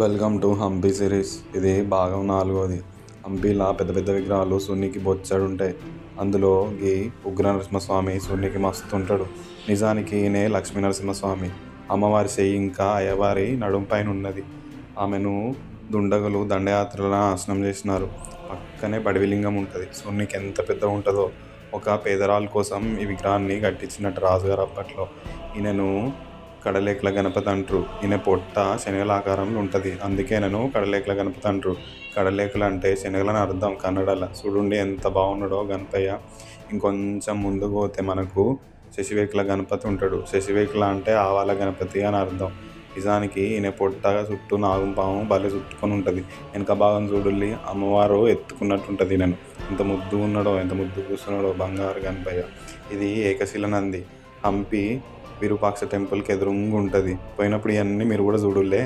Welcome to Hampi series. ఇది భాగం 4ది. హంపీలా పెద్ద పెద్ద విగ్రహాలు సూర్నికి బొచ్చాడుంటాయి. అందులో ఈ ఉగ్ర నరసింహస్వామి సూర్నికి మస్తు ఉంటాడు. నిజానికి ఈయనే లక్ష్మీ నరసింహస్వామి. అమ్మవారి చెయ్యి ఇంకా అయ్యవారి నడుం పైన ఉన్నది. ఆమెను దుండగులు దండయాత్రల నాశనం చేసినారు. పక్కనే బడివిలింగం ఉంటుంది. సూర్నికి ఎంత పెద్ద ఉంటుందో. ఒక పేదరాలు కోసం ఈ విగ్రహాన్ని కట్టించినట్టు రాజుగారు అప్పట్లో. ఈయనను కడలేకల గణపతి అంటారు. ఈయన పొట్ట శనగల ఆకారంలో ఉంటుంది. అందుకే ఈయనను కడలేకల గణపతి అంటారు. కడలేకలు అంటే శనగలని అర్థం కన్నడలో. చూడుండి ఎంత బాగున్నాడో గణపయ్య. ఇంకొంచెం ముందుకు పోతే మనకు శశివేకుల గణపతి ఉంటాడు. శశివేకుల అంటే ఆవాల గణపతి అని అర్థం. నిజానికి ఈయన పొట్ట చుట్టూ నాగుపాము భలే చుట్టుకొని ఉంటుంది. వెనక భాగం చూడుల్లి అమ్మవారు ఎత్తుకున్నట్టు ఉంటుంది. నేను ఎంత ముద్దు ఉన్నాడో, ఎంత ముద్దు కూర్చున్నాడో బంగారు గణపయ్య. ఇది ఏకశిల నంది. హంపి విరూపాక్ష టెంపుల్కి ఎదురుంగా ఉంటుంది. పోయినప్పుడు ఇవన్నీ మీరు కూడా చూడులే.